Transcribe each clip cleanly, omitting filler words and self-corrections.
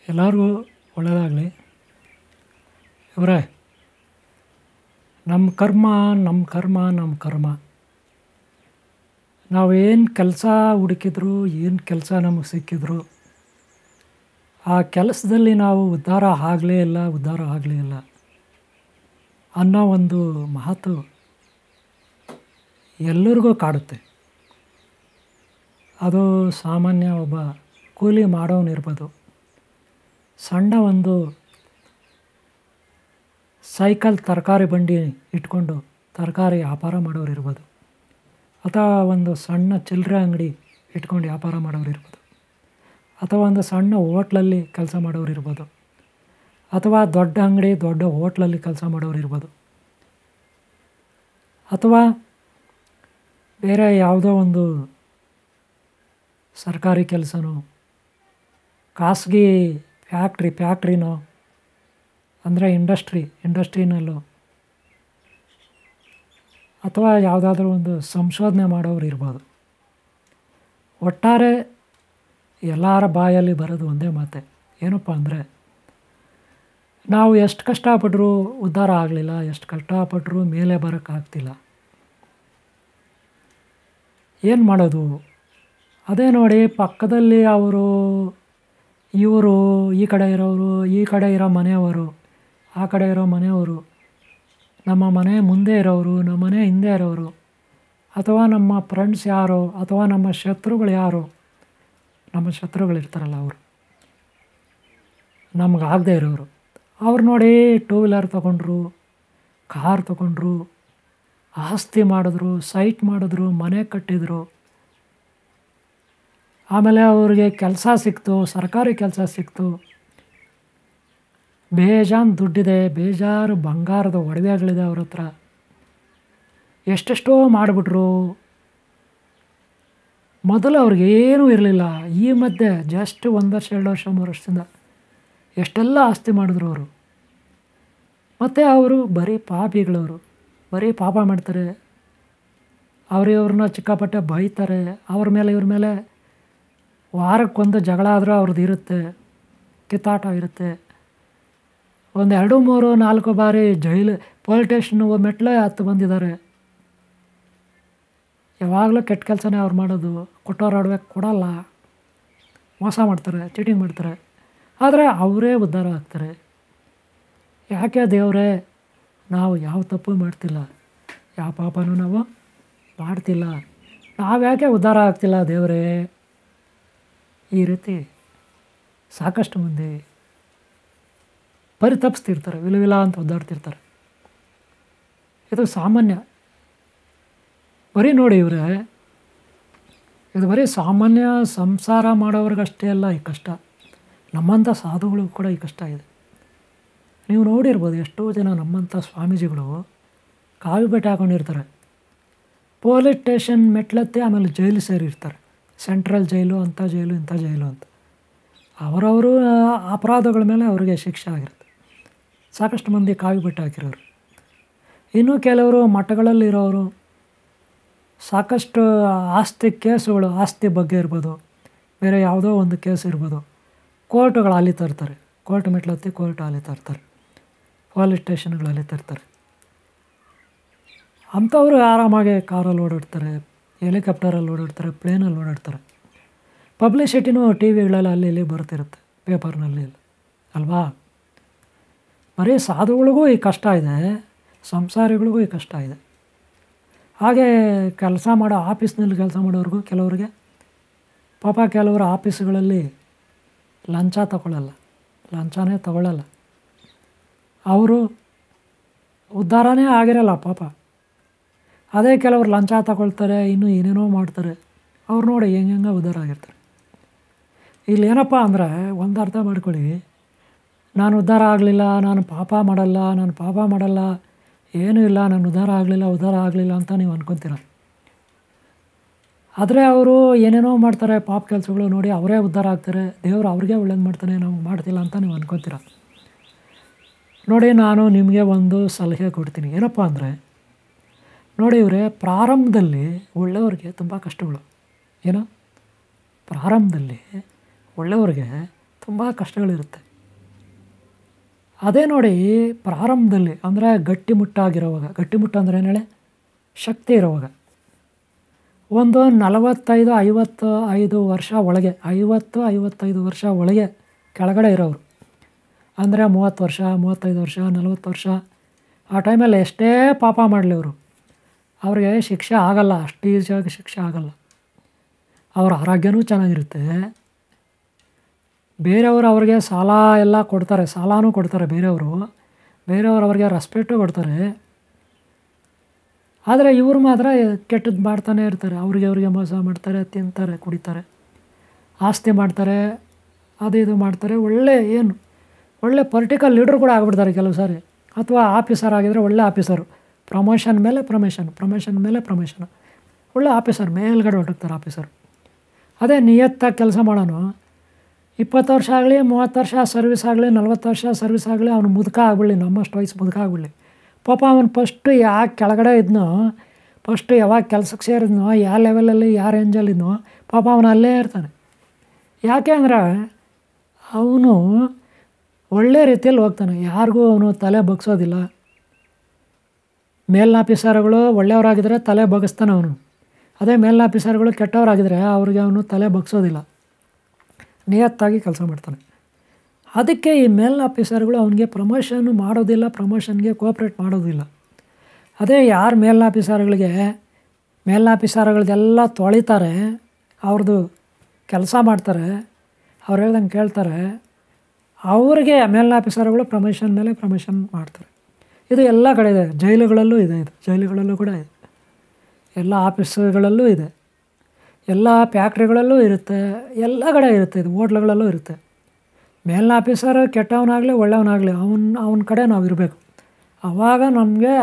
ಎಲ್ಲರಿಗೂ ಒಳ್ಳೆಯದಾಗಲಿ. ಇವರೇ, ನಮ್ಮ ಕರ್ಮ ನಮ್ಮ ಕರ್ಮ ನಮ್ಮ ಕರ್ಮ. ನಾವು ಏನು ಕೆಲಸ ಹುಡುಕಿದ್ರು, ಏನು ಕೆಲಸ ನಮಗೆ ಸಿಕ್ಕಿದ್ರು, ಆ ಕೆಲಸದಲ್ಲಿ ನಾವು ಉದ್ಧಾರ ಆಗಲೇ ಇಲ್ಲ ಅನ್ನೋ ಒಂದು ಮಾತು ಎಲ್ಲರಿಗೂ ಕಾಡುತ್ತೆ. ಅದು ಸಾಮಾನ್ಯ ಒಬ್ಬ ಕೂಲಿ ಮಾಡೋನಿರ್ಬೋದು, ಸಣ್ಣ ಒಂದು ಸೈಕಲ್ ತರಕಾರಿ ಬಂಡಿ ಇಟ್ಕೊಂಡು ತರಕಾರಿ ವ್ಯಾಪಾರ ಮಾಡೋರಿರ್ಬೋದು, ಅಥವಾ ಒಂದು ಸಣ್ಣ ಚಿಲ್ಲರೆ ಅಂಗಡಿ ಇಟ್ಕೊಂಡು ವ್ಯಾಪಾರ ಮಾಡೋರಿರ್ಬೋದು, ಅಥವಾ ಒಂದು ಸಣ್ಣ ಹೋಟ್ಲಲ್ಲಿ ಕೆಲಸ ಮಾಡೋರಿರ್ಬೋದು, ಅಥವಾ ದೊಡ್ಡ ಅಂಗಡಿ ದೊಡ್ಡ ಹೋಟ್ಲಲ್ಲಿ ಕೆಲಸ ಮಾಡೋರಿರ್ಬೋದು, ಅಥವಾ ಬೇರೆ ಯಾವುದೋ ಒಂದು ಸರ್ಕಾರಿ ಕೆಲಸನೋ, ಖಾಸಗಿ ಫ್ಯಾಕ್ಟ್ರಿನೋ, ಅಂದರೆ ಇಂಡಸ್ಟ್ರಿನಲ್ಲೋ, ಅಥವಾ ಯಾವುದಾದ್ರೂ ಒಂದು ಸಂಶೋಧನೆ ಮಾಡೋರು ಇರ್ಬೋದು. ಒಟ್ಟಾರೆ ಎಲ್ಲರ ಬಾಯಲ್ಲಿ ಬರೋದು ಒಂದೇ ಮಾತೆ, ಏನಪ್ಪ ಅಂದರೆ ನಾವು ಎಷ್ಟು ಕಷ್ಟಪಟ್ಟರೂ ಉದ್ಧಾರ ಆಗಲಿಲ್ಲ, ಎಷ್ಟು ಕಷ್ಟಪಟ್ಟರೂ ಮೇಲೆ ಬರೋಕ್ಕಾಗ್ತಿಲ್ಲ. ಏನು ಮಾಡೋದು? ಅದೇ ನೋಡಿ, ಪಕ್ಕದಲ್ಲಿ ಇವರು ಈ ಕಡೆ ಇರೋರು, ಈ ಕಡೆ ಇರೋ ಮನೆಯವರು, ಆ ಕಡೆ ಇರೋ ಮನೆಯವರು, ನಮ್ಮ ಮನೆ ಮುಂದೆ ಇರೋರು, ನಮ್ಮ ಮನೆ ಹಿಂದೆ ಇರೋರು, ಅಥವಾ ನಮ್ಮ ಫ್ರೆಂಡ್ಸ್ ಯಾರೋ, ಅಥವಾ ನಮ್ಮ ಶತ್ರುಗಳು ಯಾರೋ, ನಮ್ಮ ಶತ್ರುಗಳಿರ್ತಾರಲ್ಲ ಅವರು, ನಮಗಾಗದೇ ಇರೋರು, ಅವ್ರು ನೋಡಿ ಟೂ ವೀಲರ್ ತೊಗೊಂಡ್ರು, ಕಾರ್ ತೊಗೊಂಡ್ರು, ಆಸ್ತಿ ಮಾಡಿದ್ರು, ಸೈಟ್ ಮಾಡಿದ್ರು, ಮನೆ ಕಟ್ಟಿದ್ರು, ಆಮೇಲೆ ಅವ್ರಿಗೆ ಕೆಲಸ ಸಿಕ್ತು, ಸರ್ಕಾರಿ ಕೆಲಸ ಸಿಕ್ತು, ಬೇಜಾನ್ ದುಡ್ಡಿದೆ, ಬೇಜಾರು ಬಂಗಾರದ ಒಡವೆಗಳಿದೆ ಅವ್ರ ಹತ್ರ, ಎಷ್ಟೆಷ್ಟೋ ಮಾಡಿಬಿಟ್ರು. ಮೊದಲು ಅವ್ರಿಗೇನೂ ಇರಲಿಲ್ಲ. ಈ ಮಧ್ಯೆ ಜಸ್ಟ್ 1 ವರ್ಷ 2 ವರ್ಷ 3 ವರ್ಷದಿಂದ ಎಷ್ಟೆಲ್ಲ ಆಸ್ತಿ ಮಾಡಿದ್ರು ಅವರು. ಮತ್ತು ಅವರು ಬರೀ ಪಾಪಿಗಳವರು, ಬರೀ ಪಾಪ ಮಾಡ್ತಾರೆ. ಇವ್ರನ್ನ ಚಿಕ್ಕಾಪಟ್ಟೆ ಬೈತಾರೆ, ಇವ್ರ ಮೇಲೆ ವಾರಕ್ಕೊಂದು ಜಗಳ ಆದರೂ ಅವ್ರದ್ದು ಇರುತ್ತೆ, ಕಿತ್ತಾಟ ಇರುತ್ತೆ. 1 2 3 4 ಬಾರಿ ಪೊಲೀಸ್ ಸ್ಟೇಷನ್ ಮೆಟ್ಲೇ ಹತ್ತು ಬಂದಿದ್ದಾರೆ. ಯಾವಾಗಲೂ ಕೆಟ್ಟ ಕೆಲಸನೇ ಅವ್ರು ಮಾಡೋದು. ಕೊಟ್ಟವ್ರು ಒಡವೆ ಕೊಡಲ್ಲ, ಮೋಸ ಮಾಡ್ತಾರೆ, ಚೀಟಿಂಗ್ ಮಾಡ್ತಾರೆ. ಆದರೆ ಅವರೇ ಉದ್ಧಾರ ಆಗ್ತಾರೆ. ಯಾಕೆ ದೇವರೇ, ನಾವು ಯಾವ ತಪ್ಪು ಮಾಡ್ತಿಲ್ಲ, ಯಾವ ಪಾಪನೂ ನಾವು ಮಾಡ್ತಿಲ್ಲ, ನಾವು ಯಾಕೆ ಉದ್ಧಾರ ಆಗ್ತಿಲ್ಲ ದೇವರೇ? ಈ ರೀತಿ ಸಾಕಷ್ಟು ಮಂದಿ ಪರಿತಪಿಸ್ತಿರ್ತಾರೆ, ವಿಲವಿಲ ಅಂತ ಒದ್ದಾಡ್ತಿರ್ತಾರೆ. ಇದು ಸಾಮಾನ್ಯ. ಬರೀ ನೋಡಿ ಇವರೇ, ಇದು ಬರೀ ಸಾಮಾನ್ಯ ಸಂಸಾರ ಮಾಡೋವ್ರಿಗಷ್ಟೇ ಅಲ್ಲ ಈ ಕಷ್ಟ, ನಮ್ಮಂಥ ಸಾಧುಗಳಿಗೂ ಕೂಡ ಈ ಕಷ್ಟ ಇದೆ. ನೀವು ನೋಡಿರ್ಬೋದು, ಎಷ್ಟೋ ಜನ ನಮ್ಮಂಥ ಸ್ವಾಮೀಜಿಗಳು ಕಾವಿ ಬಟ್ಟೆ ಹಾಕೊಂಡಿರ್ತಾರೆ, ಪೊಲೀಸ್ ಸ್ಟೇಷನ್ ಮೆಟ್ಲತ್ತಿ ಆಮೇಲೆ ಜೈಲು ಸೇರಿರ್ತಾರೆ. ಸೆಂಟ್ರಲ್ ಜೈಲು, ಅಂಥ ಜೈಲು, ಇಂಥ ಜೈಲು ಅಂತ. ಅವರವರು ಅಪರಾಧಗಳ ಮೇಲೆ ಅವರಿಗೆ ಶಿಕ್ಷೆ ಆಗಿರುತ್ತೆ. ಸಾಕಷ್ಟು ಮಂದಿ ಕಾವಿ ಬಟ್ಟೆ ಹಾಕಿರೋರು. ಇನ್ನೂ ಕೆಲವರು ಮಠಗಳಲ್ಲಿರೋರು ಸಾಕಷ್ಟು ಕೇಸುಗಳು, ಆಸ್ತಿ ಬಗ್ಗೆ ಇರ್ಬೋದು, ಬೇರೆ ಯಾವುದೋ ಒಂದು ಕೇಸ್ ಇರ್ಬೋದು, ಕೋರ್ಟುಗಳು ಅಲಿತಾ ಇರ್ತಾರೆ. ಕೋರ್ಟ್ ಮೆಟ್ಲತ್ತಿ ಕೋರ್ಟ್ ಅಲಿತಾ ಇರ್ತಾರೆ, ಪೊಲೀಸ್ ಸ್ಟೇಷನ್ಗಳು ಅಲಿತಾ ಇರ್ತಾರೆ. ಅಂಥವರು ಆರಾಮಾಗಿ ಕಾರಲ್ಲಿ ಓಡಾಡ್ತಾರೆ, ಹೆಲಿಕಾಪ್ಟರಲ್ಲಿ ಓಡಾಡ್ತಾರೆ, ಪ್ಲೇನಲ್ಲಿ ಓಡಾಡ್ತಾರೆ. ಪಬ್ಲಿಸಿಟಿನೂ ಟಿ ವಿಗಳಲ್ಲಿ ಅಲ್ಲಿ ಇಲ್ಲಿ ಬರ್ತಿರುತ್ತೆ, ಪೇಪರ್ನಲ್ಲಿ ಅಲ್ವಾ? ಬರೀ ಸಾಧುಗಳಿಗೂ ಈ ಕಷ್ಟ ಇದೆ, ಸಂಸಾರಿಗಳಿಗೂ ಈ ಕಷ್ಟ ಇದೆ. ಹಾಗೆ ಕೆಲಸ ಮಾಡೋ ಆಫೀಸ್ನಲ್ಲಿ ಕೆಲಸ ಮಾಡೋರಿಗೂ ಕೆಲವ್ರಿಗೆ ಪಾಪ, ಕೆಲವರು ಆಫೀಸ್ಗಳಲ್ಲಿ ಲಂಚನೇ ತಗೊಳ್ಳಲ್ಲ. ಅವರು ಉದ್ಧಾರನೇ ಆಗಿರಲ್ಲ ಪಾಪ. ಅದೇ ಕೆಲವರು ಲಂಚ ತಗೊಳ್ತಾರೆ, ಇನ್ನೂ ಏನೇನೋ ಮಾಡ್ತಾರೆ. ಅವ್ರು ನೋಡಿ ಹೆಂಗೆ ಉದ್ಧಾರ ಆಗಿರ್ತಾರೆ. ಇಲ್ಲಿ ಏನಪ್ಪ ಅಂದರೆ, ಒಂದು ಅರ್ಥ ಮಾಡ್ಕೊಳ್ಳಿ, ನಾನು ಉದ್ಧಾರ ಆಗಲಿಲ್ಲ, ನಾನು ಪಾಪ ಮಾಡಲ್ಲ, ಏನೂ ಇಲ್ಲ, ನಾನು ಉದ್ಧಾರ ಆಗಲಿಲ್ಲ ಅಂತ ನೀವು ಅನ್ಕೊತೀರ. ಆದರೆ ಅವರು ಏನೇನೋ ಮಾಡ್ತಾರೆ, ಪಾಪ ಕೆಲಸಗಳು ನೋಡಿ ಅವರೇ ಉದ್ಧಾರ ಆಗ್ತಾರೆ, ದೇವರು ಅವ್ರಿಗೆ ಒಳ್ಳೇದು ಮಾಡ್ತಾನೆ, ನಾವು ಮಾಡ್ತಿಲ್ಲ ಅಂತ ನೀವು ಅನ್ಕೊತೀರ. ನೋಡಿ, ನಾನು ನಿಮಗೆ ಒಂದು ಸಲಹೆ ಕೊಡ್ತೀನಿ. ಏನಪ್ಪ ಅಂದರೆ, ನೋಡಿ ಇವರೇ, ಪ್ರಾರಂಭದಲ್ಲಿ ಒಳ್ಳೆಯವ್ರಿಗೆ ತುಂಬ ಕಷ್ಟಗಳು. ಪ್ರಾರಂಭದಲ್ಲಿ ಒಳ್ಳೆಯವ್ರಿಗೆ ತುಂಬ ಕಷ್ಟಗಳಿರುತ್ತೆ. ಅದೇ ನೋಡಿ ಪ್ರಾರಂಭದಲ್ಲಿ ಅಂದರೆ ಗಟ್ಟಿಮುಟ್ಟಾಗಿರೋವಾಗ, ಗಟ್ಟಿಮುಟ್ಟು ಅಂದರೆ ಏನು ಹೇಳಿ, ಶಕ್ತಿ ಇರೋವಾಗ ಒಂದು 45 ವರ್ಷ ಒಳಗೆ, 55 ವರ್ಷ ಒಳಗೆ ಕೆಳಗಡೆ ಇರೋರು ಅಂದರೆ 30 ವರ್ಷ, 35 ವರ್ಷ, 40 ವರ್ಷ, ಆ ಟೈಮಲ್ಲಿ ಎಷ್ಟೇ ಪಾಪ ಮಾಡಲಿ ಅವರು, ಅವ್ರಿಗೆ ಶಿಕ್ಷೆ ಆಗಲ್ಲ, ಅಷ್ಟು ಈಸಿಯಾಗಿ ಶಿಕ್ಷೆ ಆಗಲ್ಲ. ಅವ್ರ ಆರೋಗ್ಯನೂ ಚೆನ್ನಾಗಿರುತ್ತೆ. ಬೇರೆಯವರು ಅವ್ರಿಗೆ ಸಾಲ ಎಲ್ಲ ಕೊಡ್ತಾರೆ, ಸಾಲನೂ ಕೊಡ್ತಾರೆ ಬೇರೆಯವರು ಅವ್ರಿಗೆ ರೆಸ್ಪೆಕ್ಟು ಕೊಡ್ತಾರೆ. ಆದರೆ ಇವರು ಮಾತ್ರ ಕೆಟ್ಟದ್ದು ಮಾಡ್ತಾನೆ ಇರ್ತಾರೆ. ಅವ್ರಿಗೆ ಮೋಸ ಮಾಡ್ತಾರೆ, ತಿಂತಾರೆ, ಕುಡಿತಾರೆ, ಆಸ್ತಿ ಮಾಡ್ತಾರೆ, ಅದು ಇದು ಮಾಡ್ತಾರೆ. ಒಳ್ಳೆ ಪೊಲಿಟಿಕಲ್ ಲೀಡ್ರ್ ಕೂಡ ಆಗಿಬಿಡ್ತಾರೆ ಕೆಲವು ಸಾರಿ. ಅಥವಾ ಆಫೀಸರ್ ಆಗಿದ್ದರೆ ಒಳ್ಳೆ ಆಫೀಸರು, ಪ್ರಮೋಷನ್ ಮೇಲೆ ಪ್ರಮೋಷನ್, ಒಳ್ಳೆ ಆಫೀಸರ್, ಮೇಲ್ಗಡೆ ಹೊರಟಾಗ್ತಾರೆ ಆಫೀಸರು. ಅದೇ ನಿಯತ್ತಾಗಿ ಕೆಲಸ ಮಾಡೋನು 20 ವರ್ಷ ಆಗಲಿ, 30 ವರ್ಷ ಸರ್ವಿಸ್ ಆಗಲಿ, 40 ವರ್ಷ ಸರ್ವಿಸ್ ಆಗಲಿ, ಅವನು ಮುದುಕ ಆಗ್ಬಿಡಲಿ, ನಮ್ಮಷ್ಟು ವಯಸ್ಸು ಮುದುಕ ಆಗ್ಬಿಡಲಿ, ಪಾಪ ಅವನು ಫಸ್ಟು ಯಾಕೆ ಕೆಳಗಡೆ ಇದ್ನೋ, ಫಸ್ಟು ಯಾವಾಗ ಕೆಲಸಕ್ಕೆ ಸೇರಿದ್ನೋ, ಯಾವ ಲೆವೆಲಲ್ಲಿ ಯಾವ ರೇಂಜಲ್ಲಿದ್ನೋ, ಪಾಪ ಅವನು ಅಲ್ಲೇ ಇರ್ತಾನೆ. ಯಾಕೆ ಅಂದರೆ ಅವನು ಒಳ್ಳೆ ರೀತಿಯಲ್ಲಿ ಹೋಗ್ತಾನೆ, ಯಾರಿಗೂ ಅವನು ತಲೆ ಬಗ್ಸೋದಿಲ್ಲ. ಮೇಲಿನ ಆಫೀಸರ್ಗಳು ಒಳ್ಳೆಯವರಾಗಿದ್ದರೆ ತಲೆ ಬಗ್ಸ್ತಾನೆ ಅವನು. ಅದೇ ಮೇಲಿನ ಆಫೀಸರ್ಗಳು ಕೆಟ್ಟವರಾಗಿದ್ದರೆ ಅವ್ರಿಗೆ ಅವನು ತಲೆ ಬಗ್ಸೋದಿಲ್ಲ, ನಿಯತ್ತಾಗಿ ಕೆಲಸ ಮಾಡ್ತಾನೆ. ಅದಕ್ಕೆ ಈ ಮೇಲಿನ ಆಫೀಸರ್ಗಳು ಅವನಿಗೆ ಪ್ರಮೋಷನ್ ಮಾಡೋದಿಲ್ಲ, ಪ್ರಮೋಷನ್ಗೆ ಕೋಆಪ್ರೇಟ್ ಮಾಡೋದಿಲ್ಲ. ಅದೇ ಯಾರು ಮೇಲಿನ ಆಫೀಸರ್ಗಳದೆಲ್ಲ ತೊಳಿತಾರೆ, ಅವ್ರದ್ದು ಕೆಲಸ ಮಾಡ್ತಾರೆ, ಅವ್ರು ಹೇಳ್ದಂಗೆ ಕೇಳ್ತಾರೆ, ಅವ್ರಿಗೆ ಮೇಲಿನ ಆಫೀಸರ್ಗಳು ಪ್ರಮೋಷನ್ ಮೇಲೆ ಪ್ರಮೋಷನ್ ಮಾಡ್ತಾರೆ. ಇದು ಎಲ್ಲ ಕಡೆ ಇದೆ, ಜೈಲುಗಳಲ್ಲೂ ಇದೆ, ಜೈಲುಗಳಲ್ಲೂ ಕೂಡ ಇದೆ, ಎಲ್ಲ ಆಫೀಸ್ಗಳಲ್ಲೂ ಇದೆ, ಎಲ್ಲ ಫ್ಯಾಕ್ಟ್ರಿಗಳಲ್ಲೂ ಇರುತ್ತೆ, ಎಲ್ಲ ಕಡೆ ಇರುತ್ತೆ, ಇದು ಹೋಟ್ಲುಗಳಲ್ಲೂ ಇರುತ್ತೆ. ಮೇಲಿನ ಆಫೀಸರ್ ಕೆಟ್ಟವನಾಗಲಿ ಒಳ್ಳೆಯವನಾಗಲಿ ಅವನ ಕಡೆ ನಾವು ಇರಬೇಕು, ಆವಾಗ ನಮಗೆ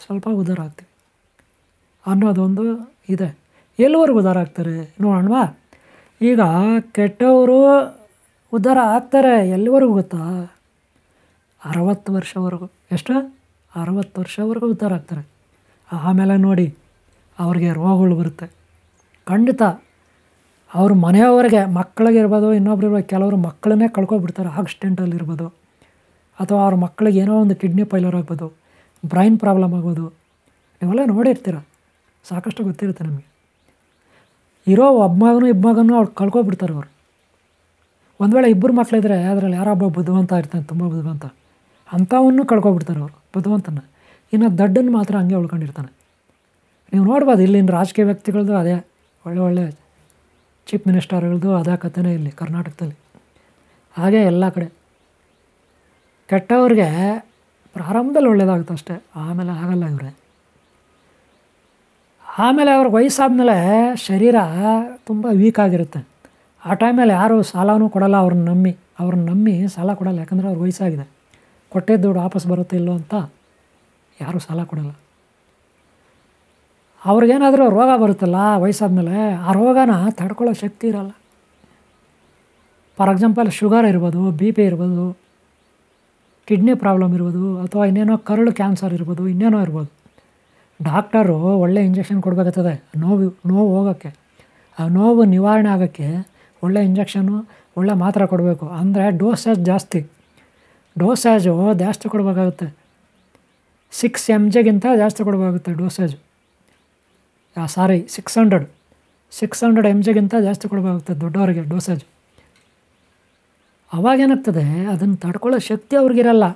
ಸ್ವಲ್ಪ ಉದ್ಧಾರ ಆಗ್ತೀವಿ ಅನ್ನೋದೊಂದು ಇದೆ. ಎಲ್ಲಿವರೆಗೂ ಉದ್ಧಾರ ಆಗ್ತಾರೆ ನೋಡೋಣವಾ? ಈಗ ಕೆಟ್ಟವರು ಉದ್ಧಾರ ಆಗ್ತಾರೆ ಎಲ್ಲಿವರೆಗೂ ಗೊತ್ತಾ? 60 ವರ್ಷವರೆಗೂ. ಎಷ್ಟು? 60 ವರ್ಷವರೆಗೂ ಉದ್ಧಾರ ಆಗ್ತಾರೆ. ಆಮೇಲೆ ನೋಡಿ ಅವ್ರಿಗೆ ರೋಗಗಳು ಬರುತ್ತೆ ಖಂಡಿತ. ಅವ್ರ ಮನೆಯವರಿಗೆ, ಮಕ್ಕಳಿಗೆ ಇರ್ಬೋದು, ಇನ್ನೊಬ್ರು ಕೆಲವರು ಮಕ್ಕಳನ್ನೇ ಕಳ್ಕೊಬಿಡ್ತಾರೆ, ಆಕ್ಸಿಡೆಂಟಲ್ಲಿರ್ಬೋದು, ಅಥವಾ ಅವ್ರ ಮಕ್ಕಳಿಗೆ ಏನೋ ಒಂದು ಕಿಡ್ನಿ ಫೈಲರ್ ಆಗ್ಬೋದು, ಬ್ರೈನ್ ಪ್ರಾಬ್ಲಮ್ ಆಗ್ಬೋದು. ನೀವೆಲ್ಲ ನೋಡಿರ್ತೀರ, ಸಾಕಷ್ಟು ಗೊತ್ತಿರುತ್ತೆ ನಮಗೆ. ಇರೋ ಒಬ್ಬ ಮಗನೂ ಅವ್ರು ಕಳ್ಕೊಬಿಡ್ತಾರೆ ಅವರು. ಒಂದು ವೇಳೆ 2 ಮಕ್ಕಳಿದ್ರೆ ಅದರಲ್ಲಿ ಯಾರೊಬ್ಬ ಬುದ್ಧಿವಂತ ಇರ್ತಾನೆ, ತುಂಬ ಬುದ್ಧಿವಂತ, ಅಂಥವನ್ನು ಕಳ್ಕೊಬಿಡ್ತಾರೆ ಅವರು, ಬುದ್ಧಿವಂತನ. ಇನ್ನು ದಡ್ಡನ್ನು ಮಾತ್ರ ಹಂಗೆ ಉಳ್ಕೊಂಡಿರ್ತಾನೆ. ನೀವು ನೋಡ್ಬೋದು ಇಲ್ಲಿನ ರಾಜಕೀಯ ವ್ಯಕ್ತಿಗಳದ್ದು ಅದೇ, ಒಳ್ಳೆ ಚೀಫ್ ಮಿನಿಸ್ಟರ್ಗಳದ್ದು ಅದೇ ಕಥೆನೇ ಇಲ್ಲಿ ಕರ್ನಾಟಕದಲ್ಲಿ. ಹಾಗೆ ಎಲ್ಲ ಕಡೆ ಕೆಟ್ಟವ್ರಿಗೆ ಪ್ರಾರಂಭದಲ್ಲಿ ಒಳ್ಳೆಯದಾಗುತ್ತೆ ಅಷ್ಟೇ, ಆಮೇಲೆ ಆಗಲ್ಲ ಇವರೇ. ಆಮೇಲೆ ಅವ್ರಿಗೆ ವಯಸ್ಸಾದ್ಮೇಲೆ ಶರೀರ ತುಂಬ ವೀಕ್ ಆಗಿರುತ್ತೆ. ಆ ಟೈಮಲ್ಲಿ ಯಾರು ಸಾಲನೂ ಕೊಡಲ್ಲ, ಅವ್ರನ್ನ ನಂಬಿ ಸಾಲ ಕೊಡಲ್ಲ. ಯಾಕಂದರೆ ಅವ್ರಿಗೆ ವಯಸ್ಸಾಗಿದೆ, ಕೊಟ್ಟಿದ್ದ ದುಡ್ಡು ವಾಪಸ್ ಬರುತ್ತೆ ಇಲ್ಲೋ ಅಂತ ಯಾರೂ ಸಾಲ ಕೊಡಲ್ಲ. ಅವ್ರಿಗೇನಾದರೂ ರೋಗ ಬರುತ್ತಲ್ಲ ವಯಸ್ಸಾದ್ಮೇಲೆ, ಆ ರೋಗನ ತಡ್ಕೊಳ್ಳೋ ಶಕ್ತಿ ಇರಲ್ಲ. ಫಾರ್ ಎಕ್ಸಾಂಪಲ್ ಶುಗರ್ ಇರ್ಬೋದು, BP ಇರ್ಬೋದು, ಕಿಡ್ನಿ ಪ್ರಾಬ್ಲಮ್ ಇರ್ಬೋದು, ಅಥವಾ ಇನ್ನೇನೋ ಕರುಳು ಕ್ಯಾನ್ಸರ್ ಇರ್ಬೋದು, ಇನ್ನೇನೋ ಇರ್ಬೋದು. ಡಾಕ್ಟರು ಒಳ್ಳೆ ಇಂಜೆಕ್ಷನ್ ಕೊಡಬೇಕಾಗ್ತದೆ ನೋವು ಹೋಗೋಕ್ಕೆ, ಆ ನೋವು ನಿವಾರಣೆ ಆಗೋಕ್ಕೆ ಒಳ್ಳೆ ಇಂಜೆಕ್ಷನು, ಒಳ್ಳೆ ಮಾತ್ರೆ ಕೊಡಬೇಕು. ಅಂದರೆ ಡೋಸೇಜು ಜಾಸ್ತಿ ಕೊಡಬೇಕಾಗುತ್ತೆ. 6 mgಗಿಂತ ಜಾಸ್ತಿ ಕೊಡಬೇಕಾಗುತ್ತೆ ಡೋಸೇಜು. 600 mgಗಿಂತ ಜಾಸ್ತಿ ಕೊಡಬೇಕಾಗುತ್ತೆ ದೊಡ್ಡವರಿಗೆ ಡೋಸೇಜು. ಅವಾಗೇನಾಗ್ತದೆ, ಅದನ್ನು ತಡ್ಕೊಳ್ಳೋ ಶಕ್ತಿ ಅವ್ರಿಗಿರಲ್ಲ.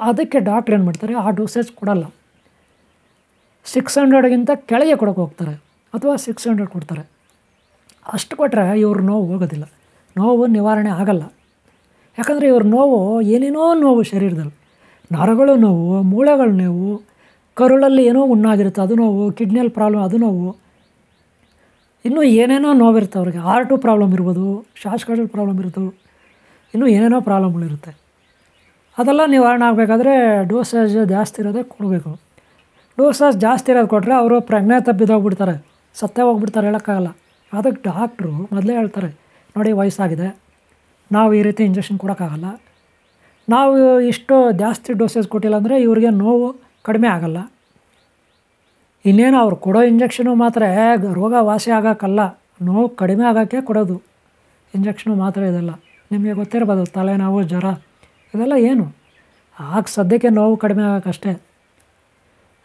ಅದಕ್ಕೆ ಡಾಕ್ಟ್ರ್ ಏನು ಮಾಡ್ತಾರೆ, ಆ ಡೋಸೇಜ್ ಕೊಡಲ್ಲ, 600ಗಿಂತ ಕೆಳಗೆ ಕೊಡೋಕೆ ಹೋಗ್ತಾರೆ, ಅಥವಾ 600 ಕೊಡ್ತಾರೆ. ಅಷ್ಟು ಕೊಟ್ಟರೆ ಇವ್ರ ನೋವು ಹೋಗೋದಿಲ್ಲ, ನೋವು ನಿವಾರಣೆ ಆಗಲ್ಲ. ಯಾಕಂದರೆ ಇವ್ರ ನೋವು ಏನೇನೋ ನೋವು ಶರೀರದಲ್ಲಿ, ನರಗಳು ನೋವು, ಮೂಳೆಗಳು ನೋವು, ಕರುಳಲ್ಲಿ ಏನೋ ಹುಣ್ಣಾಗಿರುತ್ತೆ ಅದು ನೋವು, ಕಿಡ್ನಿಯಲ್ಲಿ ಪ್ರಾಬ್ಲಮ್ ಅದು ನೋವು, ಇನ್ನೂ ಏನೇನೋ ನೋವಿರುತ್ತೆ ಅವ್ರಿಗೆ. ಹಾರ್ಟು ಪ್ರಾಬ್ಲಮ್ ಇರ್ಬೋದು, ಶ್ವಾಸಕೋಶದ ಪ್ರಾಬ್ಲಮ್ ಇರ್ಬೋದು, ಇನ್ನೂ ಏನೇನೋ ಪ್ರಾಬ್ಲಮ್ಗಳಿರುತ್ತೆ. ಅದೆಲ್ಲ ನಿವಾರಣೆ ಆಗಬೇಕಾದ್ರೆ ಡೋಸೇಜ್ ಜಾಸ್ತಿ ಇರೋದೇ ಕೊಡಬೇಕು. ಡೋಸೇಜ್ ಜಾಸ್ತಿ ಇರೋದು ಕೊಟ್ಟರೆ ಅವರು ಪ್ರಜ್ಞೆ ತಪ್ಪಿದೋಗ್ಬಿಡ್ತಾರೆ, ಸತ್ತೇ ಹೋಗ್ಬಿಡ್ತಾರೆ, ಹೇಳೋಕ್ಕಾಗಲ್ಲ. ಅದಕ್ಕೆ ಡಾಕ್ಟ್ರು ಮೊದಲೇ ಹೇಳ್ತಾರೆ, ನೋಡಿ ವಯಸ್ಸಾಗಿದೆ, ನಾವು ಈ ರೀತಿ ಇಂಜೆಕ್ಷನ್ ಕೊಡೋಕ್ಕಾಗಲ್ಲ, ನಾವು ಇಷ್ಟು ಜಾಸ್ತಿ ಡೋಸೇಜ್ ಕೊಟ್ಟಿಲ್ಲ ಅಂದರೆ ಇವ್ರಿಗೆ ನೋವು ಕಡಿಮೆ ಆಗಲ್ಲ. ಇನ್ನೇನು ಅವ್ರು ಕೊಡೋ ಇಂಜೆಕ್ಷನು ಮಾತ್ರ ರೋಗ ವಾಸಿ ಆಗೋಕ್ಕಲ್ಲ, ನೋವು ಕಡಿಮೆ ಆಗೋಕ್ಕೆ ಕೊಡೋದು ಇಂಜೆಕ್ಷನು ಮಾತ್ರ ಇದೆಲ್ಲ. ನಿಮಗೆ ಗೊತ್ತಿರ್ಬೋದು, ತಲೆನೋವು, ಜ್ವರ ಇದೆಲ್ಲ ಏನು ಆಗ ಸದ್ಯಕ್ಕೆ ನೋವು ಕಡಿಮೆ ಆಗೋಕ್ಕಷ್ಟೇ.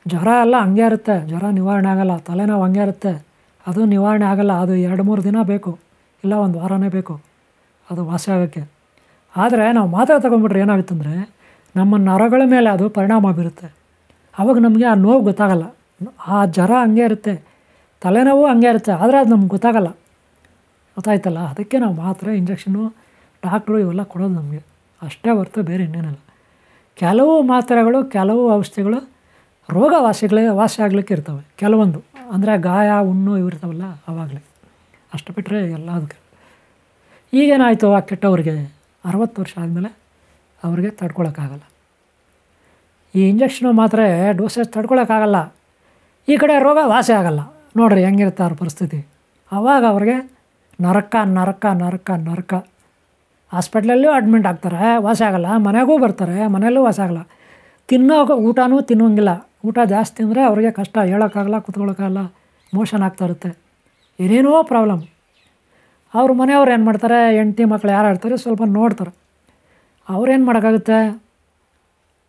ಜ್ವರ ಎಲ್ಲ ಹಂಗೆ ಇರುತ್ತೆ, ಜ್ವರ ನಿವಾರಣೆ ಆಗೋಲ್ಲ. ತಲೆನೋವು ಹಂಗೆ ಇರುತ್ತೆ, ಅದು ನಿವಾರಣೆ ಆಗೋಲ್ಲ. ಅದು 2-3 ದಿನ ಬೇಕು, ಇಲ್ಲ 1 ವಾರನೇ ಬೇಕು ಅದು ವಾಸಿ ಆಗೋಕ್ಕೆ. ಆದರೆ ನಾವು ಮಾತ್ರೆ ತೊಗೊಂಡ್ಬಿಟ್ರೆ ಏನಾಗುತ್ತಂದರೆ ನಮ್ಮ ನರಗಳ ಮೇಲೆ ಅದು ಪರಿಣಾಮ ಬೀರುತ್ತೆ. ಆವಾಗ ನಮಗೆ ಆ ನೋವು ಗೊತ್ತಾಗಲ್ಲ. ಆ ಜ್ವರ ಹಂಗೆ ಇರುತ್ತೆ, ತಲೆನೋವು ಹಂಗೆ ಇರುತ್ತೆ, ಆದರೆ ಅದು ನಮ್ಗೆ ಗೊತ್ತಾಗಲ್ಲ. ಗೊತ್ತಾಯ್ತಲ್ಲ? ಅದಕ್ಕೆ ನಾವು ಮಾತ್ರೆ, ಇಂಜೆಕ್ಷನು, ಡಾಕ್ಟ್ರು ಇವೆಲ್ಲ ಕೊಡೋದು ನಮಗೆ ಅಷ್ಟೇ ಹೊರತು ಬೇರೆ ಇನ್ನೇನಲ್ಲ. ಕೆಲವು ಮಾತ್ರೆಗಳು, ಕೆಲವು ಔಷಧಿಗಳು ರೋಗ ವಾಸಿ ಆಗಲಿಕ್ಕೆ ಇರ್ತವೆ ಕೆಲವೊಂದು, ಅಂದರೆ ಗಾಯ, ಹುಣ್ಣು ಇವಿರ್ತಾವಲ್ಲ ಆವಾಗಲೇ. ಅಷ್ಟು ಬಿಟ್ಟರೆ ಎಲ್ಲ ಅದಕ್ಕೆ. ಈಗೇನಾಯಿತು, ಆ ಕೆಟ್ಟವ್ರಿಗೆ 60 ವರ್ಷ ಆದಮೇಲೆ ಅವ್ರಿಗೆ ತಡ್ಕೊಳಕ್ಕಾಗಲ್ಲ. ಈ ಇಂಜೆಕ್ಷನು ಮಾತ್ರೆ ಡೋಸೇಜ್ ತಡ್ಕೊಳಕ್ಕಾಗಲ್ಲ, ಈ ಕಡೆ ರೋಗ ವಾಸಿ ಆಗಲ್ಲ. ನೋಡಿರಿ ಹೆಂಗಿರುತ್ತೆ ಅವ್ರ ಪರಿಸ್ಥಿತಿ. ಆವಾಗ ಅವ್ರಿಗೆ ನರಕ ನರಕ ನರಕ ನರಕ. ಹಾಸ್ಪಿಟ್ಲಲ್ಲೂ ಅಡ್ಮಿಂಟ್ ಆಗ್ತಾರೆ, ವಾಸಿ ಆಗಲ್ಲ. ಮನೆಗೂ ಬರ್ತಾರೆ, ಮನೆಯಲ್ಲೂ ವಾಸಿ ಆಗಲ್ಲ. ಊಟನೂ ತಿನ್ನೋಂಗಿಲ್ಲ. ಊಟ ಜಾಸ್ತಿ ಅಂದರೆ ಅವ್ರಿಗೆ ಕಷ್ಟ, ಹೇಳೋಕ್ಕಾಗಲ್ಲ, ಕೂತ್ಕೊಳ್ಳೋಕ್ಕಾಗಲ್ಲ, ಮೋಷನ್ ಆಗ್ತಾ ಇರುತ್ತೆ, ಏನೇನೋ ಪ್ರಾಬ್ಲಮ್. ಅವ್ರ ಮನೆಯವ್ರು ಏನು ಮಾಡ್ತಾರೆ, ಹೆಂಡ್ತಿ ಮಕ್ಳು ಯಾರು ಇರ್ತಾರೆ ಸ್ವಲ್ಪ ನೋಡ್ತಾರೆ. ಅವ್ರೇನು ಮಾಡೋಕ್ಕಾಗುತ್ತೆ,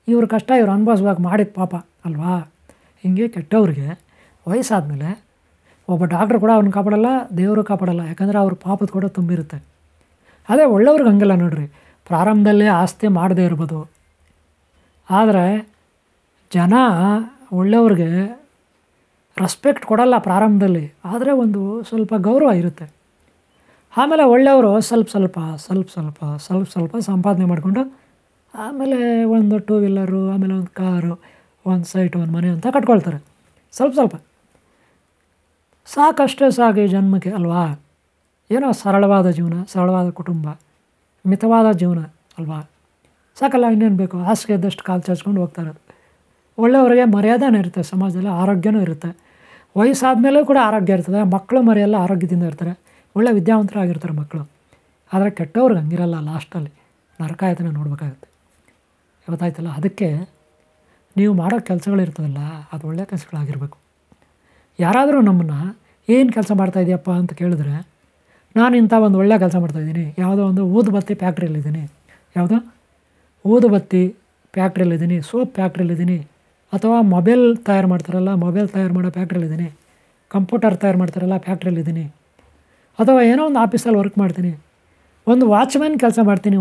ಇವ್ರ ಕಷ್ಟ ಇವ್ರು ಅನುಭವಿಸ್ಬೇಕು, ಮಾಡಿದ ಪಾಪ ಅಲ್ವಾ. ಹಿಂಗೆ ಕೆಟ್ಟವ್ರಿಗೆ ವಯಸ್ಸಾದಮೇಲೆ ಒಬ್ಬ ಡಾಕ್ಟ್ರು ಕೂಡ ಅವ್ರನ್ನ ಕಾಪಾಡಲ್ಲ, ದೇವರು ಕಾಪಾಡಲ್ಲ. ಯಾಕಂದರೆ ಅವ್ರ ಪಾಪದ ಕೂಡ ತುಂಬಿರುತ್ತೆ. ಅದೇ ಒಳ್ಳೆಯವ್ರಿಗೆ ಹಂಗಿಲ್ಲ ನೋಡ್ರಿ. ಪ್ರಾರಂಭದಲ್ಲೇ ಆಸ್ತಿ ಮಾಡದೇ ಇರ್ಬೋದು, ಆದರೆ ಜನ ಒಳ್ಳೆಯವ್ರಿಗೆ ರೆಸ್ಪೆಕ್ಟ್ ಕೊಡಲ್ಲ ಪ್ರಾರಂಭದಲ್ಲಿ, ಆದರೆ ಒಂದು ಸ್ವಲ್ಪ ಗೌರವ ಇರುತ್ತೆ. ಆಮೇಲೆ ಒಳ್ಳೆಯವರು ಸ್ವಲ್ಪ ಸಂಪಾದನೆ ಮಾಡಿಕೊಂಡು ಆಮೇಲೆ ಒಂದು 2 ವೀಲರು, ಆಮೇಲೆ ಒಂದು ಕಾರು, ಒಂದು ಸೈಟು, ಒಂದು ಮನೆ ಅಂತ ಕಟ್ಕೊಳ್ತಾರೆ. ಸ್ವಲ್ಪ ಸಾಕಷ್ಟೇ ಸಾಕು ಈ ಜನ್ಮಕ್ಕೆ ಅಲ್ವಾ. ಏನೋ ಸರಳವಾದ ಜೀವನ, ಸರಳವಾದ ಕುಟುಂಬ, ಮಿತವಾದ ಜೀವನ ಅಲ್ವಾ, ಸಾಕಲ್ಲ. ಇನ್ನೇನು ಬೇಕು, ಹಾಸಿಗೆ ಇದ್ದಷ್ಟು ಕಾಲು ಚಾಚ್ಕೊಂಡು ಹೋಗ್ತಾ ಇರೋದು. ಒಳ್ಳೆಯವರಿಗೆ ಮರ್ಯಾದೆನೂ ಇರುತ್ತೆ, ಸಮಾಜದಲ್ಲಿ ಆರೋಗ್ಯನೂ ಇರುತ್ತೆ. ವಯಸ್ಸಾದಮೇಲೂ ಕೂಡ ಆರೋಗ್ಯ ಇರ್ತದೆ. ಮಕ್ಕಳು ಮರಿಯೆಲ್ಲ ಆರೋಗ್ಯದಿಂದ ಇರ್ತಾರೆ, ಒಳ್ಳೆ ವಿದ್ಯಾವಂತರಾಗಿರ್ತಾರೆ ಮಕ್ಕಳು. ಆದರೆ ಕೆಟ್ಟವ್ರಿಗೆ ಹಂಗಿರಲ್ಲ, ಲಾಸ್ಟಲ್ಲಿ ನರಕಾಯತನ ನೋಡಬೇಕಾಗುತ್ತೆ. ಗೊತ್ತಾಯ್ತಲ್ಲ? ಅದಕ್ಕೆ ನೀವು ಮಾಡೋ ಕೆಲಸಗಳಿರ್ತದಲ್ಲ, ಅದು ಒಳ್ಳೆಯ ಕೆಲಸಗಳಾಗಿರಬೇಕು. ಯಾರಾದರೂ ನಮ್ಮನ್ನು ಏನು ಕೆಲಸ ಮಾಡ್ತಾಯಿದ್ದೀಯಪ್ಪ ಅಂತ ಕೇಳಿದ್ರೆ, ನಾನು ಇಂಥ ಒಂದು ಒಳ್ಳೆಯ ಕೆಲಸ ಮಾಡ್ತಾಯಿದ್ದೀನಿ, ಯಾವುದೋ ಒಂದು ಊದುಬತ್ತಿ ಫ್ಯಾಕ್ಟ್ರಿಯಲ್ಲಿದ್ದೀನಿ, ಯಾವುದೋ ಊದುಬತ್ತಿ ಫ್ಯಾಕ್ಟ್ರಿಯಲ್ಲಿದ್ದೀನಿ, ಸೋಪ್ ಫ್ಯಾಕ್ಟ್ರಿಯಲ್ಲಿದ್ದೀನಿ, ಅಥವಾ ಮೊಬೈಲ್ ತಯಾರು ಮಾಡ್ತಾರಲ್ಲ, ಮೊಬೈಲ್ ತಯಾರು ಮಾಡೋ ಫ್ಯಾಕ್ಟ್ರಿಯಲ್ಲಿದ್ದೀನಿ, ಕಂಪ್ಯೂಟರ್ ತಯಾರು ಮಾಡ್ತಾರಲ್ಲ ಫ್ಯಾಕ್ಟ್ರಿಯಲ್ಲಿದ್ದೀನಿ, ಅಥವಾ ಏನೋ ಒಂದು ಆಫೀಸಲ್ಲಿ ವರ್ಕ್ ಮಾಡ್ತೀನಿ, ಒಂದು ವಾಚ್ಮ್ಯಾನ್ ಕೆಲಸ ಮಾಡ್ತೀನಿ.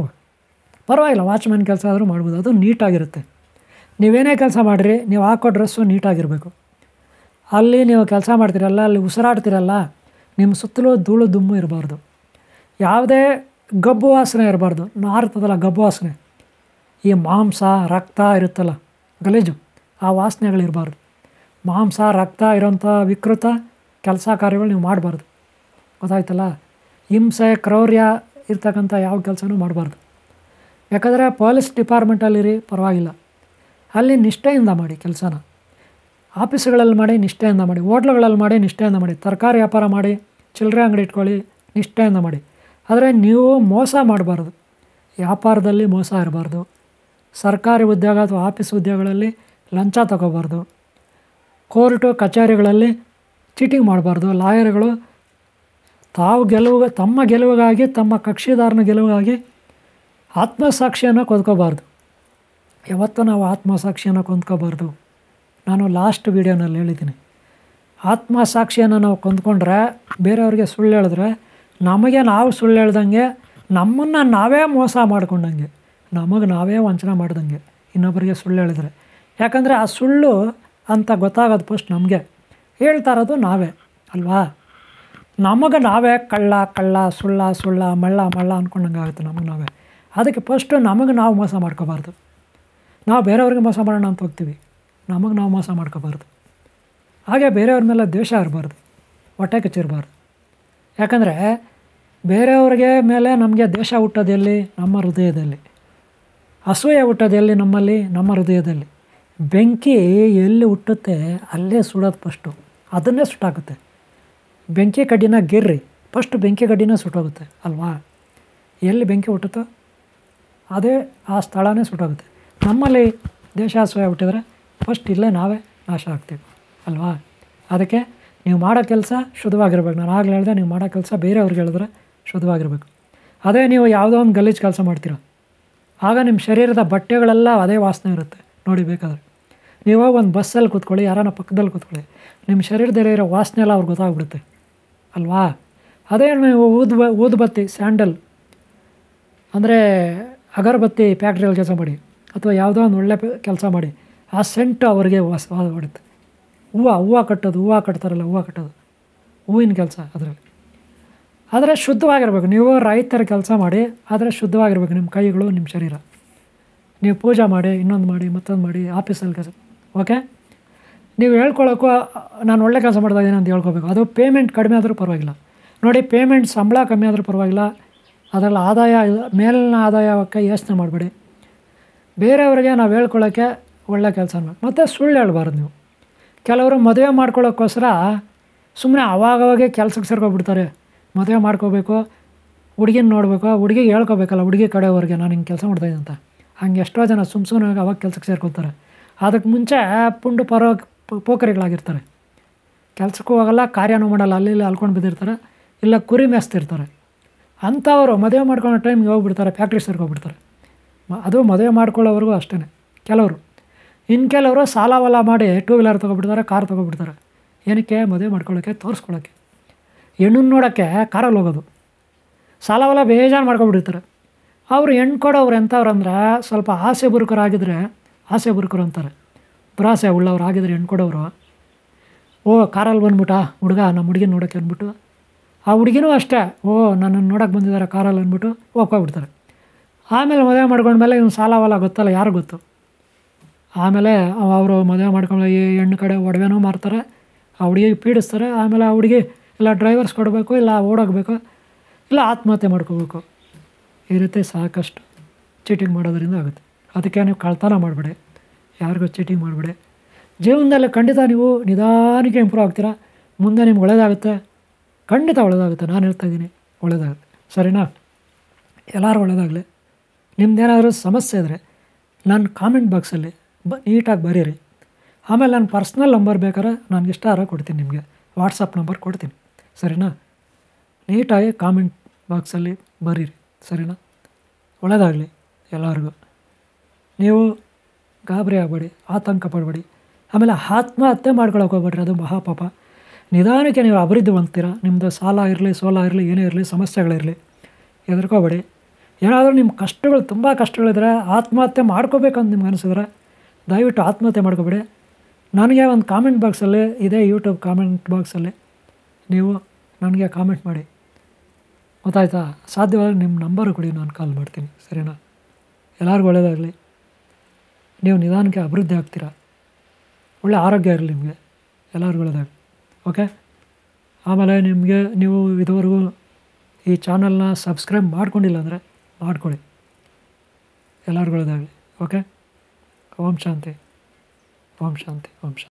ಪರವಾಗಿಲ್ಲ, ವಾಚ್ಮ್ಯಾನ್ ಕೆಲಸ ಆದರೂ ಮಾಡ್ಬೋದು, ಅದು ನೀಟಾಗಿರುತ್ತೆ. ನೀವೇನೇ ಕೆಲಸ ಮಾಡಿರಿ, ನೀವು ಹಾಕೋ ಡ್ರೆಸ್ಸು ನೀಟಾಗಿರಬೇಕು. ಅಲ್ಲಿ ನೀವು ಕೆಲಸ ಮಾಡ್ತೀರಲ್ಲ, ಅಲ್ಲಿ ಉಸಿರಾಡ್ತಿರಲ್ಲ, ನಿಮ್ಮ ಸುತ್ತಲೂ ಧೂಳು ದುಮ್ಮು ಇರಬಾರ್ದು, ಯಾವುದೇ ಗಬ್ಬು ವಾಸನೆ ಇರಬಾರ್ದು. ನಾರ್ತದಲ್ಲ ಗಬ್ಬು ವಾಸನೆ, ಈ ಮಾಂಸ ರಕ್ತ ಇರುತ್ತಲ್ಲ ಗಲೀಜು, ಆ ವಾಸನೆಗಳಿರಬಾರ್ದು. ಮಾಂಸ ರಕ್ತ ಇರೋಂಥ ವಿಕೃತ ಕೆಲಸ ಕಾರ್ಯಗಳು ನೀವು ಮಾಡಬಾರ್ದು. ಗೊತ್ತಾಯ್ತಲ್ಲ? ಹಿಂಸೆ ಕ್ರೌರ್ಯ ಇರ್ತಕ್ಕಂಥ ಯಾವ ಕೆಲಸನೂ ಮಾಡಬಾರ್ದು. ಯಾಕಂದರೆ ಪೊಲೀಸ್ ಡಿಪಾರ್ಟ್ಮೆಂಟಲ್ಲಿರಿ ಪರವಾಗಿಲ್ಲ, ಅಲ್ಲಿ ನಿಷ್ಠೆಯಿಂದ ಮಾಡಿ ಕೆಲಸನ. ಆಫೀಸ್ಗಳಲ್ಲಿ ಮಾಡಿ ನಿಷ್ಠೆಯಿಂದ ಮಾಡಿ, ಹೋಟ್ಲುಗಳಲ್ಲಿ ಮಾಡಿ ನಿಷ್ಠೆಯಿಂದ ಮಾಡಿ, ತರಕಾರಿ ವ್ಯಾಪಾರ ಮಾಡಿ, ಚಿಲ್ಲರೆ ಅಂಗಡಿ ಇಟ್ಕೊಳ್ಳಿ, ನಿಷ್ಠೆಯಿಂದ ಮಾಡಿ. ಆದರೆ ನೀವು ಮೋಸ ಮಾಡಬಾರ್ದು, ವ್ಯಾಪಾರದಲ್ಲಿ ಮೋಸ ಇರಬಾರ್ದು, ಸರ್ಕಾರಿ ಉದ್ಯೋಗ ಅಥವಾ ಆಫೀಸ್ ಉದ್ಯೋಗಗಳಲ್ಲಿ ಲಂಚ ತಗೋಬಾರ್ದು, ಕೋರ್ಟು ಕಚೇರಿಗಳಲ್ಲಿ ಚೀಟಿಂಗ್ ಮಾಡಬಾರ್ದು. ಲಾಯರ್ಗಳು ತಮ್ಮ ಗೆಲುವಿಗಾಗಿ, ತಮ್ಮ ಕಕ್ಷಿದಾರನ ಗೆಲುವಿಗಾಗಿ ಆತ್ಮಸಾಕ್ಷಿಯನ್ನು ಕೊಂದ್ಕೋಬಾರ್ದು. ಯಾವತ್ತೂ ನಾವು ಆತ್ಮಸಾಕ್ಷಿಯನ್ನು ಕೊಂದ್ಕೋಬಾರ್ದು. ನಾನು ಲಾಸ್ಟ್ ವೀಡಿಯೋನಲ್ಲಿ ಹೇಳಿದ್ದೀನಿ, ಆತ್ಮಸಾಕ್ಷಿಯನ್ನು ನಾವು ಕೊಂದ್ಕೊಂಡ್ರೆ, ಬೇರೆಯವ್ರಿಗೆ ಸುಳ್ಳು ಹೇಳಿದ್ರೆ, ನಮಗೆ ನಾವು ಸುಳ್ಳು ಹೇಳ್ದಂಗೆ, ನಮ್ಮನ್ನು ನಾವೇ ಮೋಸ ಮಾಡ್ಕೊಂಡಂಗೆ, ನಮಗೆ ನಾವೇ ವಂಚನೆ ಮಾಡ್ದಂಗೆ ಇನ್ನೊಬ್ಬರಿಗೆ ಸುಳ್ಳು ಹೇಳಿದ್ರೆ. ಯಾಕಂದರೆ ಆ ಸುಳ್ಳು ಅಂತ ಗೊತ್ತಾಗೋದು ಫಸ್ಟ್ ನಮಗೆ, ಹೇಳ್ತಾ ಇರೋದು ನಾವೇ ಅಲ್ವಾ. ನಮಗೆ ನಾವೇ ಕಳ್ಳ ಸುಳ್ಳ ಮಳ್ಳ ಅಂದ್ಕೊಂಡಂಗೆ ಆಗುತ್ತೆ ನಮಗೆ ನಾವೇ. ಅದಕ್ಕೆ ಫಸ್ಟು ನಮಗೆ ನಾವು ಮೋಸ ಮಾಡ್ಕೋಬಾರ್ದು. ನಾವು ಬೇರೆಯವ್ರಿಗೆ ಮೋಸ ಮಾಡೋಣ ಅಂತ ಹೋಗ್ತೀವಿ, ನಮಗೆ ನಾವು ಮೋಸ ಮಾಡ್ಕೋಬಾರ್ದು. ಹಾಗೆ ಬೇರೆಯವ್ರ ಮೇಲೆ ದ್ವೇಷ ಇರಬಾರ್ದು, ಹೊಟ್ಟೆ ಕಚ್ಚಿರಬಾರ್ದು. ಯಾಕಂದರೆ ಬೇರೆಯವ್ರಿಗೆ ಮೇಲೆ ನಮಗೆ ದ್ವೇಷ ಹುಟ್ಟೋದೆಲ್ಲಿ? ನಮ್ಮ ಹೃದಯದಲ್ಲಿ. ಅಸೂಯೆ ಹುಟ್ಟೋದೆಲ್ಲಿ? ನಮ್ಮಲ್ಲಿ, ನಮ್ಮ ಹೃದಯದಲ್ಲಿ. ಬೆಂಕಿ ಎಲ್ಲಿ ಹುಟ್ಟುತ್ತೆ ಅಲ್ಲೇ ಸುಡೋದು ಫಸ್ಟು, ಅದನ್ನೇ ಸುಟ್ಟಾಗುತ್ತೆ. ಬೆಂಕಿ ಕಡ್ಡಿನ ಗೆರ್ರಿ, ಫಸ್ಟ್ ಬೆಂಕಿ ಕಡ್ಡಿನ ಸುಟ್ಟೋಗುತ್ತೆ ಅಲ್ವಾ. ಎಲ್ಲಿ ಬೆಂಕಿ ಹುಟ್ಟುತ್ತೋ ಅದೇ ಆ ಸ್ಥಳನೇ ಸುಟ್ಟೋಗುತ್ತೆ. ನಮ್ಮಲ್ಲಿ ದೇಶ ಅಸೂಯೆ ಹುಟ್ಟಿದ್ರೆ ಫಸ್ಟ್ ಇಲ್ಲೇ ನಾವೇ ನಾಶ ಆಗ್ತೀವಿ ಅಲ್ವಾ. ಅದಕ್ಕೆ ನೀವು ಮಾಡೋ ಕೆಲಸ ಶುದ್ಧವಾಗಿರ್ಬೇಕು. ನಾನು ಆಗಲೇ ಹೇಳಿದೆ, ನೀವು ಮಾಡೋ ಕೆಲಸ ಬೇರೆಯವ್ರಿಗೆ ಹೇಳಿದ್ರೆ ಶುದ್ಧವಾಗಿರ್ಬೇಕು. ಅದೇ ನೀವು ಯಾವುದೋ ಒಂದು ಗಲೀಜು ಕೆಲಸ ಮಾಡ್ತೀರ, ಆಗ ನಿಮ್ಮ ಶರೀರದ ಬಟ್ಟೆಗಳೆಲ್ಲ ಅದೇ ವಾಸನೆ ಇರುತ್ತೆ ನೋಡಿ. ಬೇಕಾದರೆ ನೀವು ಒಂದು ಬಸ್ಸಲ್ಲಿ ಕೂತ್ಕೊಳ್ಳಿ, ಯಾರನ್ನ ಪಕ್ಕದಲ್ಲಿ ಕೂತ್ಕೊಳ್ಳಿ, ನಿಮ್ಮ ಶರೀರದಲ್ಲಿರೋ ವಾಸನೆ ಎಲ್ಲ ಅವ್ರಿಗೆ ಗೊತ್ತಾಗ್ಬಿಡುತ್ತೆ ಅಲ್ವಾ. ಅದೇ ನೀವು ಊದುಬತ್ತಿ, ಸ್ಯಾಂಡಲ್ ಅಂದರೆ ಅಗರಬತ್ತಿ ಫ್ಯಾಕ್ಟ್ರಿಯಲ್ಲಿ ಕೆಲಸ ಮಾಡಿ ಅಥವಾ ಯಾವುದೋ ಒಂದು ಒಳ್ಳೆ ಕೆಲಸ ಮಾಡಿ, ಆ ಸೆಂಟು ಅವರಿಗೆ ಹೊಡುತ್ತೆ. ಹೂವು ಕಟ್ತಾರಲ್ಲ, ಹೂವು ಕಟ್ಟೋದು, ಹೂವಿನ ಕೆಲಸ ಅದರಲ್ಲಿ. ಆದರೆ ಶುದ್ಧವಾಗಿರ್ಬೇಕು. ನೀವು ರೈತರ ಕೆಲಸ ಮಾಡಿ, ಆದರೆ ಶುದ್ಧವಾಗಿರ್ಬೇಕು ನಿಮ್ಮ ಕೈಗಳು, ನಿಮ್ಮ ಶರೀರ. ನೀವು ಪೂಜೆ ಮಾಡಿ, ಇನ್ನೊಂದು ಮಾಡಿ, ಮತ್ತೊಂದು ಮಾಡಿ, ಆಫೀಸಲ್ಲಿ ಕೆಲಸ. ಓಕೆ, ನೀವು ಹೇಳ್ಕೊಳ್ಳೋಕ್ಕೂ ನಾನು ಒಳ್ಳೆ ಕೆಲಸ ಮಾಡ್ತಾಯಿದ್ದೀನಿ ಅಂತ ಹೇಳ್ಕೊಬೇಕು. ಅದು ಪೇಮೆಂಟ್ ಕಡಿಮೆ ಆದರೂ ಪರವಾಗಿಲ್ಲ ನೋಡಿ. ಪೇಮೆಂಟ್ ಸಂಬಳ ಕಮ್ಮಿ ಆದರೂ ಪರವಾಗಿಲ್ಲ, ಅದರಲ್ಲಿ ಆದಾಯ ಮೇಲಿನ ಆದಾಯಕ್ಕೆ ಯೋಚನೆ ಮಾಡಬೇಡಿ. ಬೇರೆಯವರಿಗೆ ನಾವು ಹೇಳ್ಕೊಳ್ಳೋಕ್ಕೆ ಒಳ್ಳೆ ಕೆಲಸ ಮಾಡಿ. ಮತ್ತು ಸುಳ್ಳು ಹೇಳ್ಬಾರ್ದು ನೀವು. ಕೆಲವರು ಮದುವೆ ಮಾಡ್ಕೊಳ್ಳೋಕ್ಕೋಸ್ಕರ ಸುಮ್ಮನೆ ಅವಾಗವಾಗೇ ಕೆಲಸಕ್ಕೆ ಸೇರ್ಕೊಬಿಡ್ತಾರೆ. ಮದುವೆ ಮಾಡ್ಕೋಬೇಕು, ಹುಡುಗಿನ ನೋಡಬೇಕು, ಹುಡುಗಿಗೆ ಹೇಳ್ಕೊಬೇಕಲ್ಲ ಹುಡುಗಿ ಕಡೆಯವ್ರಿಗೆ ನಾನು ಹಿಂಗೆ ಕೆಲಸ ಮಾಡ್ತಾಯಿದ್ದೀನಿ ಅಂತ. ಹಂಗೆ ಎಷ್ಟೋ ಜನ ಸುಮ್ಮನೆ ಅವಾಗ ಕೆಲಸಕ್ಕೆ ಸೇರ್ಕೊತಾರೆ. ಅದಕ್ಕೆ ಮುಂಚೆ ಪುಂಡು ಪೋಖರಿಗಳಾಗಿರ್ತಾರೆ. ಕೆಲಸಕ್ಕೂ ಹೋಗಲ್ಲ, ಕಾರ್ಯನೂ ಮಾಡಲ್ಲ, ಅಲ್ಲಿ ಅಲ್ಕೊಂಡು ಬಿದ್ದಿರ್ತಾರೆ, ಇಲ್ಲ ಕುರಿ ಮೇಯಿಸ್ತಿರ್ತಾರೆ. ಅಂಥವರು ಮದುವೆ ಮಾಡ್ಕೊಳ್ಳೋ ಟೈಮ್ಗೆ ಹೋಗ್ಬಿಡ್ತಾರೆ, ಫ್ಯಾಕ್ಟ್ರಿ ಸೇರ್ಕೊಬಿಡ್ತಾರೆ. ಅದು ಮದುವೆ ಮಾಡ್ಕೊಳ್ಳೋವರೆಗೂ ಅಷ್ಟೇ. ಕೆಲವರು ಇನ್ನು ಕೆಲವರು ಸಾಲ ಮಾಡಿ 2 ವೀಲರ್ ತೊಗೊಬಿಡ್ತಾರೆ, ಕಾರ್ ತೊಗೊಬಿಡ್ತಾರೆ. ಏನಕ್ಕೆ? ಮದುವೆ ಮಾಡ್ಕೊಳ್ಳೋಕ್ಕೆ, ತೋರಿಸ್ಕೊಳ್ಳೋಕ್ಕೆ. ಹೆಣ್ಣನ್ನು ನೋಡೋಕ್ಕೆ ಕಾರಲ್ಲಿ ಹೋಗೋದು. ಸಾಲ ಬೇಜಾರು ಮಾಡ್ಕೊಬಿಟ್ಟಿರ್ತಾರೆ. ಅವರು ಹೆಣ್ಣು ಕೊಡೋರು ಎಂಥವ್ರು ಅಂದ್ರೆ ಸ್ವಲ್ಪ ಆಸೆ ಬುರುಕರಾಗಿದ್ದರೆ, ಆಸೆ ಬುರುಕರು ಅಂತಾರೆ, ದುರಾಸೆ ಉಳ್ಳವ್ರು ಆಗಿದ್ರೆ ಹೆಣ್ಣು ಕೊಡೋರು. ಕಾರಲ್ಲಿ ಬಂದ್ಬಿಟ್ಟ ಹುಡುಗ ನಮ್ಮ ಹುಡುಗಿನ ನೋಡೋಕ್ಕೆ ಅಂದ್ಬಿಟ್ಟು, ಆ ಹುಡುಗಿನೂ ಅಷ್ಟೇ ನನ್ನನ್ನು ನೋಡೋಕ್ಕೆ ಬಂದಿದ್ದಾರೆ ಕಾರಲ್ಲಿ ಅಂದ್ಬಿಟ್ಟು ಹೋಗ್ಬಿಡ್ತಾರೆ. ಆಮೇಲೆ ಮದುವೆ ಮಾಡ್ಕೊಂಡ್ಮೇಲೆ ಇವ್ನು ಸಾಲ ಗೊತ್ತಲ್ಲ, ಯಾರು ಗೊತ್ತು. ಆಮೇಲೆ ಅವರು ಮದುವೆ ಮಾಡ್ಕೊಂಡು ಈ ಹೆಣ್ಣು ಕಡೆ ಒಡವೆನೂ ಮಾರ್ತಾರೆ, ಆ ಹುಡುಗಿಗೆ ಪೀಡಿಸ್ತಾರೆ. ಆಮೇಲೆ ಆ ಹುಡುಗಿ ಇಲ್ಲ ಡ್ರೈವರ್ಸ್ ಕೊಡಬೇಕು, ಇಲ್ಲ ಓಡೋಗಬೇಕು, ಇಲ್ಲ ಆತ್ಮಹತ್ಯೆ ಮಾಡ್ಕೋಬೇಕು. ಈ ರೀತಿ ಸಾಕಷ್ಟು ಚೀಟಿಂಗ್ ಮಾಡೋದ್ರಿಂದ ಆಗುತ್ತೆ. ಅದಕ್ಕೆ ನೀವು ಕಳ್ತನ ಮಾಡಬೇಡಿ, ಯಾರಿಗೂ ಚೀಟಿಂಗ್ ಮಾಡಬೇಡಿ. ಜೀವನದಲ್ಲಿ ಖಂಡಿತ ನೀವು ನಿಧಾನಕ್ಕೆ ಇಂಪ್ರೂವ್ ಆಗ್ತೀರಾ. ಮುಂದೆ ನಿಮ್ಗೆ ಒಳ್ಳೆಯದಾಗುತ್ತೆ, ಖಂಡಿತ ಒಳ್ಳೆಯದಾಗುತ್ತೆ. ನಾನು ಹೇಳ್ತಾಯಿದ್ದೀನಿ ಒಳ್ಳೆಯದಾಗುತ್ತೆ. ಸರಿನಾ? ಎಲ್ಲರೂ ಒಳ್ಳೆಯದಾಗಲಿ. ನಿಮ್ದೇನಾದರೂ ಸಮಸ್ಯೆ ಇದ್ದರೆ ನನ್ನ ಕಾಮೆಂಟ್ ಬಾಕ್ಸಲ್ಲಿ ನೀಟಾಗಿ ಬರೀರಿ. ಆಮೇಲೆ ನನ್ನ ಪರ್ಸ್ನಲ್ ನಂಬರ್ ಬೇಕಾದ್ರೆ ನನಗೆ ಇಷ್ಟ ಕೊಡ್ತೀನಿ, ನಿಮಗೆ ವಾಟ್ಸಪ್ ನಂಬರ್ ಕೊಡ್ತೀನಿ. ಸರಿನಾ? ನೀಟಾಗಿ ಕಾಮೆಂಟ್ ಬಾಕ್ಸಲ್ಲಿ ಬರೀರಿ. ಸರಿನಾ? ಒಳ್ಳೆಯದಾಗಲಿ ಎಲ್ಲರಿಗೂ. ನೀವು ಗಾಬರಿ ಆಗಬೇಡಿ, ಆತಂಕ ಪಡಬೇಡಿ. ಆಮೇಲೆ ಆತ್ಮಹತ್ಯೆ ಮಾಡ್ಕೊಳಕ್ಕೆ ಹೋಗ್ಬೇಡ್ರಿ, ಅದು ಮಹಾಪಾಪ. ನಿಧಾನಕ್ಕೆ ನೀವು ಅಭಿವೃದ್ಧಿ ಹೊಂದ್ತೀರ. ನಿಮ್ಮದು ಸಾಲ ಇರಲಿ, ಸೋಲ ಇರಲಿ, ಏನೇ ಇರಲಿ, ಸಮಸ್ಯೆಗಳಿರಲಿ, ಹೆದರ್ಕೋಬೇಡಿ. ಏನಾದರೂ ನಿಮ್ಮ ಕಷ್ಟಗಳು ತುಂಬ ಕಷ್ಟಗಳಿದ್ರೆ, ಆತ್ಮಹತ್ಯೆ ಮಾಡ್ಕೋಬೇಕಂತ ನಿಮ್ಗೆ ಅನಿಸಿದ್ರೆ ದಯವಿಟ್ಟು ಆತ್ಮಹತ್ಯೆ ಮಾಡ್ಕೋಬೇಡಿ. ನನಗೆ ಒಂದು ಕಾಮೆಂಟ್ ಬಾಕ್ಸಲ್ಲಿ ಇದೇ ಯೂಟ್ಯೂಬ್ ಕಾಮೆಂಟ್ ಬಾಕ್ಸಲ್ಲಿ ನೀವು ನನಗೆ ಕಾಮೆಂಟ್ ಮಾಡಿ, ಗೊತ್ತಾಯ್ತಾ? ಸಾಧ್ಯವಾದರೆ ನಿಮ್ಮ ನಂಬರು ಕೊಡಿ, ನಾನು ಕಾಲ್ ಮಾಡ್ತೀನಿ. ಸರಿನಾ? ಎಲ್ಲರಿಗೂ ಒಳ್ಳೆಯದಾಗಲಿ. ನೀವು ನಿಧಾನಕ್ಕೆ ಅಭಿವೃದ್ಧಿ ಆಗ್ತೀರಾ. ಒಳ್ಳೆ ಆರೋಗ್ಯ ಇರಲಿ ನಿಮಗೆ. ಎಲ್ಲರಿಗೂ ಒಳ್ಳೆಯದಾಗಲಿ. ಓಕೆ. ಆಮೇಲೆ ನೀವು ಇದುವರೆಗೂ ಈ ಚಾನಲ್ನ ಸಬ್ಸ್ಕ್ರೈಬ್ ಮಾಡ್ಕೊಂಡಿಲ್ಲ ಅಂದರೆ ಮಾಡ್ಕೊಳ್ಳಿ. ಎಲ್ಲರಿಗೂ ಒಳ್ಳೆಯದಾಗಲಿ. ಓಕೆ. ಓಂ ಶಾಂತಿ, ಓಂ ಶಾಂತಿ, ಓಂ ಶಾಂತಿ.